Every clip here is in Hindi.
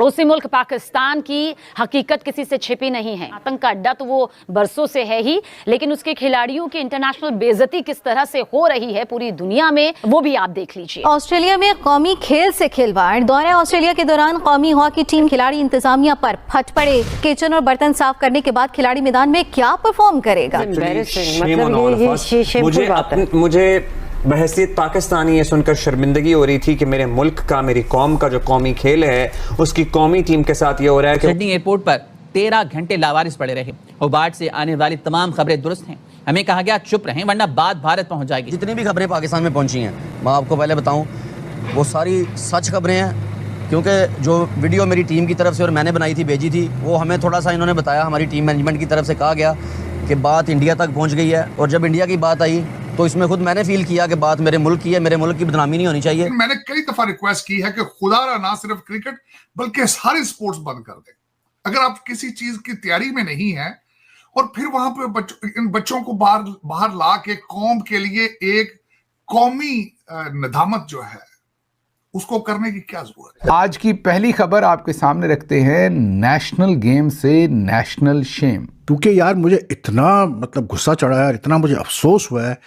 पड़ोसी मुल्क पाकिस्तान की हकीकत किसी से छिपी नहीं है। आतंक का अड्डा तो वो बरसों से है ही, लेकिन उसके खिलाड़ियों की इंटरनेशनल बेइज्जती किस तरह से हो रही है पूरी दुनिया में, वो भी आप देख लीजिए। ऑस्ट्रेलिया में कौमी खेल से खिलवाड़। दौरे ऑस्ट्रेलिया के दौरान कौमी हॉकी टीम खिलाड़ी इंतजामिया पर फट पड़े। किचन और बर्तन साफ करने के बाद खिलाड़ी मैदान में क्या परफॉर्म करेगा? मुझे बहैसियत पाकिस्तानी ये सुनकर शर्मिंदगी हो रही थी कि मेरे मुल्क का, मेरी कौम का जो कौमी खेल है उसकी कौमी टीम के साथ ये हो रहा है कि सिडनी एयरपोर्ट पर 13 घंटे लावारिस पड़े रहे। होबार्ट से आने वाली तमाम खबरें दुरुस्त हैं। हमें कहा गया चुप रहें वरना बात भारत पहुंच जाएगी। जितनी भी खबरें पाकिस्तान में पहुंची हैं, मैं आपको पहले बताऊं, वो सारी सच खबरें हैं, क्योंकि जो वीडियो मेरी टीम की तरफ से और मैंने बनाई थी, भेजी थी, वो हमें थोड़ा सा इन्होंने बताया, हमारी टीम मैनेजमेंट की तरफ से कहा गया कि बात इंडिया तक पहुंच गई है। और जब इंडिया की बात आई तो इसमें खुद मैंने फील किया कि बात मेरे मुल्क की है, मेरे मुल्क की बदनामी नहीं होनी चाहिए। मैंने कई दफा रिक्वेस्ट की है कि खुदा ना सिर्फ क्रिकेट बल्कि सारे स्पोर्ट्स बंद कर दें। अगर आप किसी चीज की तैयारी में नहीं है और फिर वहां पे इन बच्चों को बाहर ला के कौम के लिए एक कौमी नदामत जो है उसको करने की क्या जरूरत है। आज की पहली खबर आपके सामने रखते हैं, नेशनल गेम से नेशनल शेम। क्योंकि यार मुझे इतना गुस्सा चढ़ा है, इतना मुझे अफसोस हुआ है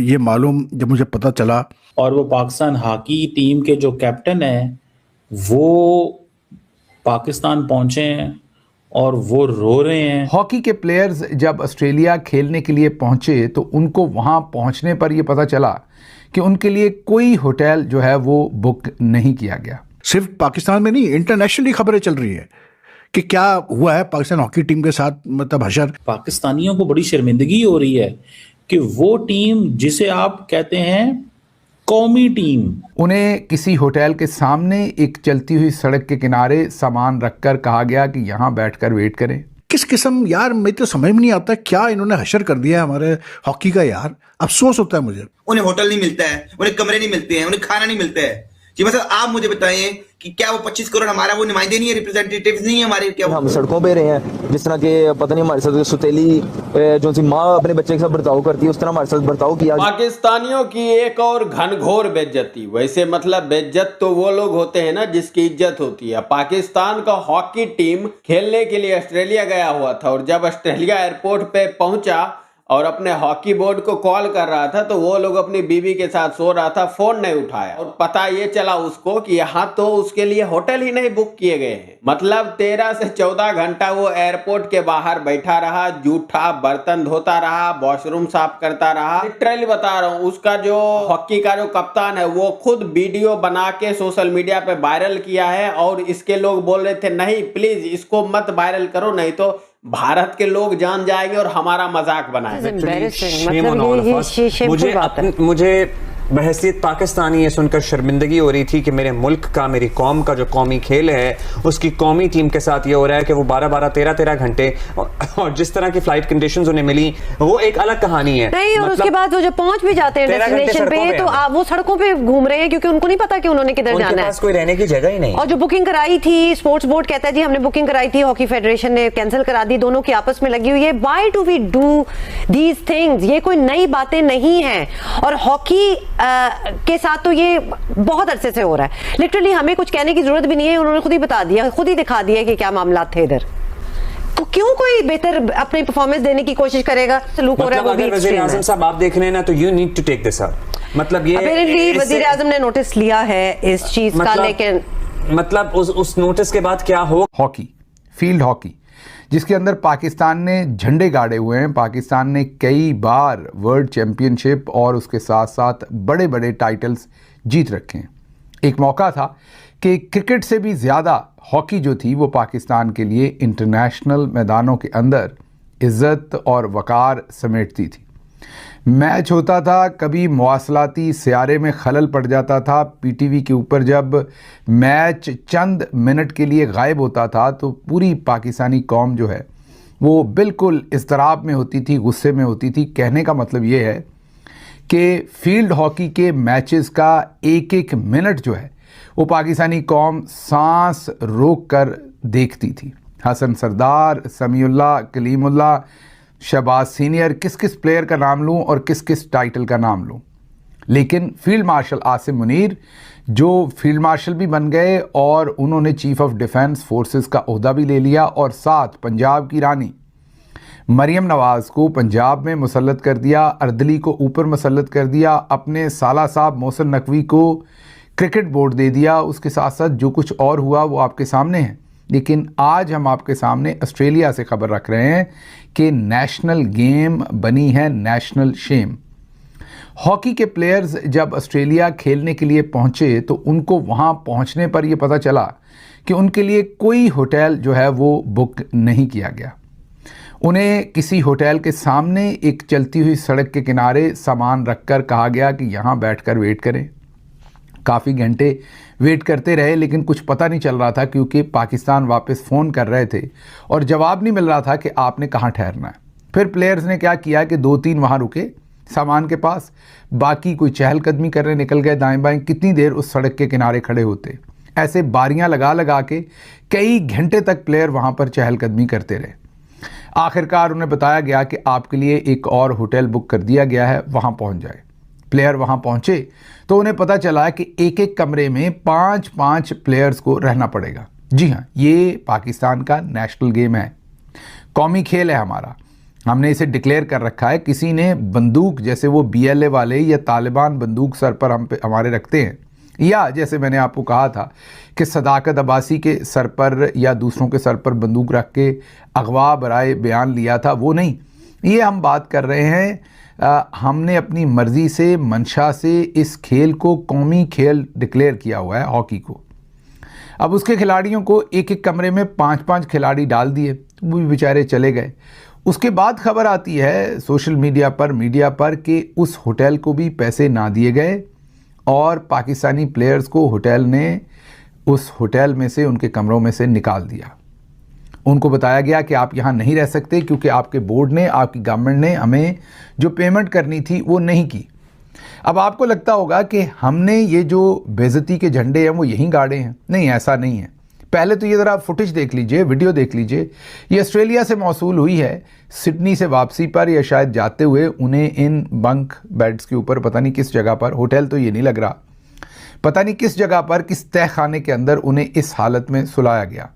ये मालूम जब मुझे पता चला। और वो पाकिस्तान हॉकी टीम के जो कैप्टन है वो पाकिस्तान पहुंचे हैं और वो रो रहे हैं। हॉकी के प्लेयर्स जब ऑस्ट्रेलिया खेलने के लिए पहुंचे तो उनको वहां पहुंचने पर यह पता चला कि उनके लिए कोई होटल जो है वो बुक नहीं किया गया। सिर्फ पाकिस्तान में नहीं, इंटरनेशनली खबरें चल रही है कि क्या हुआ है पाकिस्तान हॉकी टीम के साथ, हशर। पाकिस्तानियों को बड़ी शर्मिंदगी हो रही है कि वो टीम जिसे आप कहते हैं कौमी टीम, उन्हें किसी होटल के सामने एक चलती हुई सड़क के किनारे सामान रखकर कहा गया कि यहाँ बैठकर वेट करें। किस किस्म यार, मुझे तो समझ में नहीं आता क्या इन्होंने हशर कर दिया है हमारे हॉकी का। यार अफसोस होता है मुझे। उन्हें होटल नहीं मिलता है, उन्हें कमरे नहीं मिलते हैं, उन्हें खाना नहीं मिलता है। जी मतलब आप मुझे बताएं कि क्या वो 25 करोड़ हमारा वो नुमाइंदे नहीं है, रिप्रेजेंटेटिव्स नहीं है हमारे? क्या हम सड़कों पे रहे हैं, जिस तरह के पता नहीं हमारे साथ सुतेली जो सी माँ अपने बच्चे के साथ बर्ताव करती है उस तरह हमारे साथ बर्ताव किया। पाकिस्तानियों की एक और घनघोर बेइज्जती। वैसे मतलब बेइज्जत तो वो लोग होते हैं ना जिसकी इज्जत होती है। पाकिस्तान का हॉकी टीम खेलने के लिए ऑस्ट्रेलिया गया हुआ था और जब ऑस्ट्रेलिया एयरपोर्ट पे पहुंचा और अपने हॉकी बोर्ड को कॉल कर रहा था तो वो लोग अपनी बीवी के साथ सो रहा था, फोन नहीं उठाया और पता ये चला उसको कि यहाँ तो उसके लिए होटल ही नहीं बुक किए गए हैं। मतलब 13 से 14 घंटा वो एयरपोर्ट के बाहर बैठा रहा, जूठा बर्तन धोता रहा, वॉशरूम साफ करता रहा। लिटरली बता रहा हूँ, उसका जो हॉकी का जो कप्तान है वो खुद वीडियो बना के सोशल मीडिया पे वायरल किया है और इसके लोग बोल रहे थे नहीं प्लीज इसको मत वायरल करो, नहीं तो भारत के लोग जान जाएंगे और हमारा मजाक बनाएंगे। मुझे बहैसियत पाकिस्तानी ये सुनकर शर्मिंदगी हो रही थी कि मेरे मुल्क का, मेरी कौम का जो कौमी खेल है उसकी कौमी टीम के साथ ये हो रहा है कि वो 12-12, 13-13 घंटे और जिस तरह की फ्लाइट कंडीशंस उन्हें मिली वो एक अलग कहानी है। नहीं, और उसके बाद वो जब पहुंच भी जाते हैं डेस्टिनेशन पे तो वो सड़कों पे घूम रहे हैं क्योंकि उनको नहीं पता कि उन्होंने किधर जाना है, कोई रहने की जगह ही नहीं। और जो बुकिंग कराई थी स्पोर्ट्स बोर्ड कहता है जी हमने बुकिंग कराई थी, हॉकी फेडरेशन ने कैंसिल करा दी, दोनों की आपस में लगी हुई है। Why do we do these things? ये कोई नई बातें नहीं है और हॉकी के साथ तो ये बहुत अरसे से हो रहा है। लिटरली हमें कुछ कहने की जरूरत भी नहीं है, उन्होंने खुद ही बता दिया, खुद ही दिखा दिया कि क्या मामला थे इधर। तो क्यों कोई बेहतर अपनी परफॉर्मेंस देने की कोशिश करेगा? सलूक हो रहा है वो भी वज़ीर आज़म साहब आप देख रहे हैं ना, तो you need to take this up. मतलब ये अपैरेंटली वज़ीर आज़म ने नोटिस लिया है इस चीज का, लेकिन मतलब उस नोटिस के बाद क्या हो? हॉकी, फील्ड हॉकी जिसके अंदर पाकिस्तान ने झंडे गाड़े हुए हैं। पाकिस्तान ने कई बार वर्ल्ड चैंपियनशिप और उसके साथ साथ बड़े बड़े टाइटल्स जीत रखे हैं। एक मौका था कि क्रिकेट से भी ज़्यादा हॉकी जो थी वो पाकिस्तान के लिए इंटरनेशनल मैदानों के अंदर इज़्ज़त और वक़ार समेटती थी। मैच होता था, कभी मवासलाती सियारे में खलल पड़ जाता था। पीटीवी के ऊपर जब मैच चंद मिनट के लिए गायब होता था तो पूरी पाकिस्तानी कौम जो है वो बिल्कुल इज़्तिराब में होती थी, गुस्से में होती थी। कहने का मतलब ये है कि फील्ड हॉकी के मैचेस का एक एक मिनट जो है वो पाकिस्तानी कौम सांस रोक कर देखती थी। हसन सरदार, समीउल्लाह, कलीमुल्लाह, शहबाज सीनियर, किस किस प्लेयर का नाम लूं और किस किस टाइटल का नाम लूं। लेकिन फील्ड मार्शल आसिम मुनीर जो फील्ड मार्शल भी बन गए और उन्होंने चीफ ऑफ डिफेंस फोर्सेस का ओहदा भी ले लिया और साथ पंजाब की रानी मरियम नवाज़ को पंजाब में मुसल्लत कर दिया, अर्दली को ऊपर मुसल्लत कर दिया, अपने साला साहब मोहसिन नकवी को क्रिकेट बोर्ड दे दिया। उसके साथ साथ जो कुछ और हुआ वो आपके सामने है। लेकिन आज हम आपके सामने ऑस्ट्रेलिया से खबर रख रहे हैं कि नेशनल गेम बनी है नेशनल शेम। हॉकी के प्लेयर्स जब ऑस्ट्रेलिया खेलने के लिए पहुंचे तो उनको वहां पहुंचने पर यह पता चला कि उनके लिए कोई होटल जो है वो बुक नहीं किया गया। उन्हें किसी होटल के सामने एक चलती हुई सड़क के किनारे सामान रखकर कहा गया कि यहाँ बैठकर वेट करें। काफ़ी घंटे वेट करते रहे लेकिन कुछ पता नहीं चल रहा था क्योंकि पाकिस्तान वापस फ़ोन कर रहे थे और जवाब नहीं मिल रहा था कि आपने कहाँ ठहरना है। फिर प्लेयर्स ने क्या किया कि 2-3 वहाँ रुके सामान के पास, बाकी कोई चहलकदमी करने निकल गए दाएं बाएं। कितनी देर उस सड़क के किनारे खड़े होते, ऐसे बारियां लगा लगा के कई घंटे तक प्लेयर वहां पर चहलकदमी करते रहे। आखिरकार उन्हें बताया गया कि आपके लिए एक और होटल बुक कर दिया गया है, वहां पहुंच जाए। प्लेयर वहां पहुंचे तो उन्हें पता चला कि एक एक कमरे में 5-5 प्लेयर्स को रहना पड़ेगा। जी हाँ, ये पाकिस्तान का नेशनल गेम है, कौमी खेल है हमारा। हमने इसे डिक्लेयर कर रखा है। किसी ने बंदूक, जैसे वो BLA वाले या तालिबान बंदूक सर पर हमारे रखते हैं, या जैसे मैंने आपको कहा था कि सदाकत अब्बासी के सर पर या दूसरों के सर पर बंदूक रख के अगवा बराए बयान लिया था, वो नहीं। ये हम बात कर रहे हैं, हमने अपनी मर्ज़ी से, मंशा से इस खेल को कौमी खेल डिक्लेयर किया हुआ है, हॉकी को। अब उसके खिलाड़ियों को एक एक कमरे में 5-5 खिलाड़ी डाल दिए, वो भी बेचारे चले गए। उसके बाद खबर आती है सोशल मीडिया पर कि उस होटल को भी पैसे ना दिए गए और पाकिस्तानी प्लेयर्स को होटल ने उस होटल में से, उनके कमरों में से निकाल दिया। उनको बताया गया कि आप यहाँ नहीं रह सकते क्योंकि आपके बोर्ड ने, आपकी गवर्नमेंट ने हमें जो पेमेंट करनी थी वो नहीं की। अब आपको लगता होगा कि हमने ये जो बेइज्जती के झंडे हैं वो यहीं गाड़े हैं। नहीं, ऐसा नहीं है। पहले तो ये ज़रा फुटेज देख लीजिए, वीडियो देख लीजिए। ये ऑस्ट्रेलिया से मौसूल हुई है। सिडनी से वापसी पर या शायद जाते हुए उन्हें इन बंक बेड्स के ऊपर, पता नहीं किस जगह पर, होटल तो ये नहीं लग रहा, पता नहीं किस जगह पर, किस तह खाने के अंदर उन्हें इस हालत में सुलाया गया।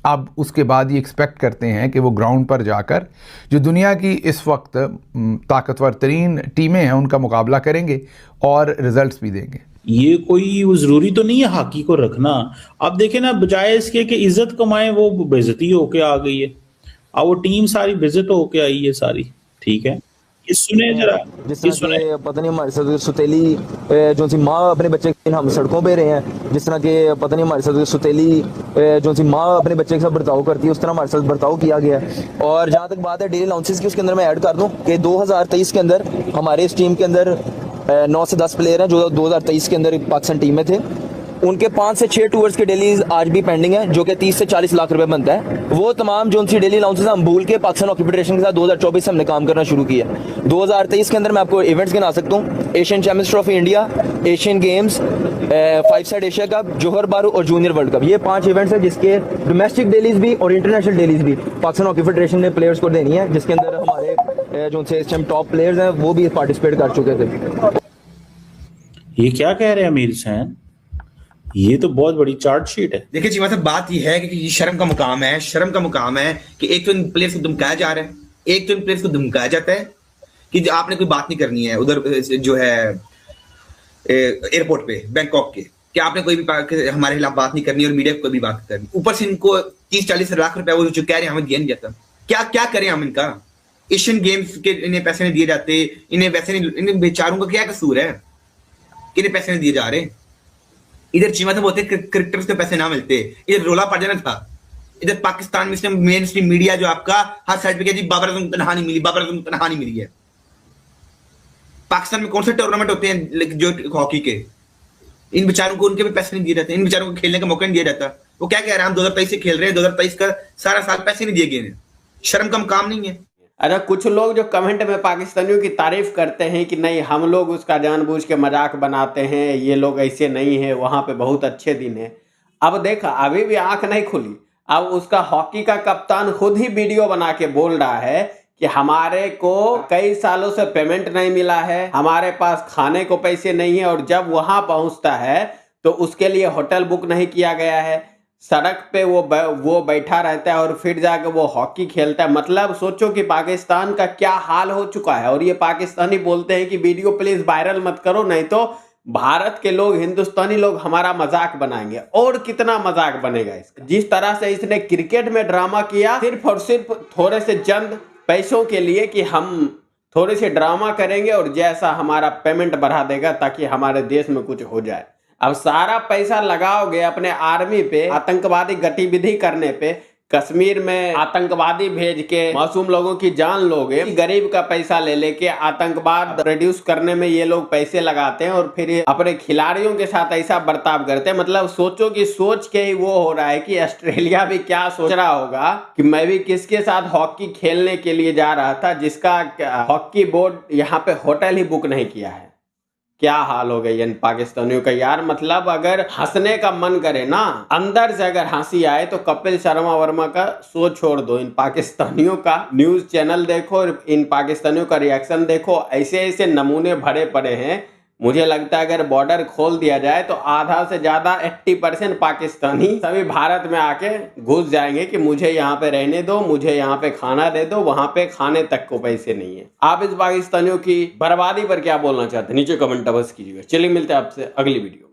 अब उसके बाद ये एक्सपेक्ट करते हैं कि वो ग्राउंड पर जाकर जो दुनिया की इस वक्त ताकतवर तरीन टीमें हैं उनका मुकाबला करेंगे और रिजल्ट्स भी देंगे। ये कोई ज़रूरी तो नहीं है हॉकी को रखना। आप देखें ना, बजाय इसके कि इज्जत कमाएं, वो बेइज्जती होके आ गई है। और वो टीम सारी बेइज्जत होके आई है सारी। ठीक है, ये सुने जरा, ये सुने। पता नहीं हमारे साथ सुतेली जो सी माँ अपने बच्चे, हम सड़कों पे रहे हैं, जिस तरह के पता नहीं हमारे साथ सुतेली जो सी माँ अपने बच्चे के साथ बर्ताव करती है, उस तरह हमारे साथ बर्ताव किया गया है। और जहाँ तक बात है डेली अलाउंसेस की, उसके अंदर मैं ऐड कर दूँ कि 2023 के अंदर हमारे इस टीम के अंदर 9 से 10 प्लेयर हैं जो 2023 के अंदर पाकिस्तान टीम में थे। उनके 5 से 6 टूर्स के डेली आज भी पेंडिंग है, जो कि 30 से 40 लाख रुपए बनता है। वो तमाम जो उनकी डेली अलाउंसेस हम भूल के पाकिस्तान हॉकी फेडरेशन के साथ 2024 से हमने काम करना शुरू किया। 2023 के अंदर मैं आपको इवेंट्स गिना सकता हूँ: Asian champions trophy India, Asian games, 5 side Asia cup, Johor Bahru और जूनियर वर्ल्ड कप। ये 5 इवेंट्स हैं जिसके डोमेस्टिक डेलीज भी और इंटरनेशनल डेलीज भी पाकिस्तान हॉकी फेडरेशन ने प्लेयर्स को देनी है, जिसके अंदर हमारे जो इस टाइम टॉप प्लेयर्स हैं वो भी पार्टिसिपेट कर चुके थे। ये क्या कह रहे हैं अमीर हुसैन? ये तो बहुत बड़ी चार्जशीट है। देखिए जी, मतलब बात ये है कि ये शर्म का मुकाम है, शर्म का मुकाम है कि एक तो इन प्लेयर्स को धमकाया जा रहा है, एक तो इन प्लेयर्स को धमकाया जाता है कि आपने कोई बात नहीं करनी है उधर जो है एयरपोर्ट पे बैंकॉक के, कि आपने कोई भी हमारे खिलाफ बात नहीं करनी और मीडिया को कोई भी बात करनी। ऊपर से इनको 30-40 लाख रुपए वो जो कह रहे हैं हमें दिया नहीं जाता। क्या क्या करें हम इनका? एशियन गेम्स के इन्हें पैसे नहीं दिए जाते, इन्हें पैसे नहीं, इन्हें बेचारों का क्या कसूर है कि इन्हें पैसे नहीं दिए जा रहे? इधर चीमा से बोलते क्रिकेटर्स को पैसे ना मिलते, इधर रोला पड़ जाना था। इधर पाकिस्तान में मेन स्ट्रीम मीडिया जो आपका हर साइड पे जी बाबर आजम को तनहा नहीं मिली, बाबर आजम को तनहा नहीं मिली है। पाकिस्तान में कौन से टूर्नामेंट होते हैं जो हॉकी के? इन बेचारों को उनके भी पैसे नहीं दिए जाते, इन बेचारों को खेलने का मौका नहीं दिया जाता। वो क्या कह रहे हैं, हम 2023 से खेल रहे हैं, 2023 का सारा साल पैसे नहीं दिए गए। शर्म का काम नहीं है? अच्छा, कुछ लोग जो कमेंट में पाकिस्तानियों की तारीफ करते हैं कि नहीं हम लोग उसका जानबूझ के मजाक बनाते हैं, ये लोग ऐसे नहीं है, वहाँ पे बहुत अच्छे दिन है। अब देखा, अभी भी आंख नहीं खुली। अब उसका हॉकी का कप्तान खुद ही वीडियो बना के बोल रहा है कि हमारे को कई सालों से पेमेंट नहीं मिला है, हमारे पास खाने को पैसे नहीं है, और जब वहां पहुंचता है तो उसके लिए होटल बुक नहीं किया गया है, सड़क पे वो बैठा रहता है और फिर जाके वो हॉकी खेलता है। मतलब सोचो कि पाकिस्तान का क्या हाल हो चुका है। और ये पाकिस्तानी बोलते हैं कि वीडियो प्लीज वायरल मत करो, नहीं तो भारत के लोग, हिंदुस्तानी लोग हमारा मजाक बनाएंगे। और कितना मजाक बनेगा इसका। जिस तरह से इसने क्रिकेट में ड्रामा किया सिर्फ और सिर्फ थोड़े से चंद पैसों के लिए कि हम थोड़े से ड्रामा करेंगे और जैसा हमारा पेमेंट बढ़ा देगा ताकि हमारे देश में कुछ हो जाए। अब सारा पैसा लगाओगे अपने आर्मी पे, आतंकवादी गतिविधि करने पे, कश्मीर में आतंकवादी भेज के मासूम लोगों की जान लोगे, गरीब का पैसा ले लेके आतंकवाद रिड्यूस करने में ये लोग पैसे लगाते हैं और फिर अपने खिलाड़ियों के साथ ऐसा बर्ताव करते हैं। मतलब सोचो कि सोच के ही वो हो रहा है कि ऑस्ट्रेलिया भी क्या सोच रहा होगा कि मैं भी किसके साथ हॉकी खेलने के लिए जा रहा था जिसका हॉकी बोर्ड यहाँ पे होटल ही बुक नहीं किया है। क्या हाल हो गई इन पाकिस्तानियों का यार। मतलब अगर हंसने का मन करे ना, अंदर से अगर हंसी आए तो कपिल शर्मा वर्मा का शो छोड़ दो, इन पाकिस्तानियों का न्यूज चैनल देखो, इन पाकिस्तानियों का रिएक्शन देखो। ऐसे ऐसे नमूने भरे पड़े हैं। मुझे लगता है अगर बॉर्डर खोल दिया जाए तो आधा से ज्यादा 80% पाकिस्तानी सभी भारत में आके घुस जाएंगे कि मुझे यहाँ पे रहने दो, मुझे यहाँ पे खाना दे दो। वहां पे खाने तक को पैसे नहीं है। आप इस पाकिस्तानियों की बर्बादी पर क्या बोलना चाहते हैं नीचे कमेंट अवश्य कीजिएगा। चलिए मिलते हैं आपसे अगली वीडियो।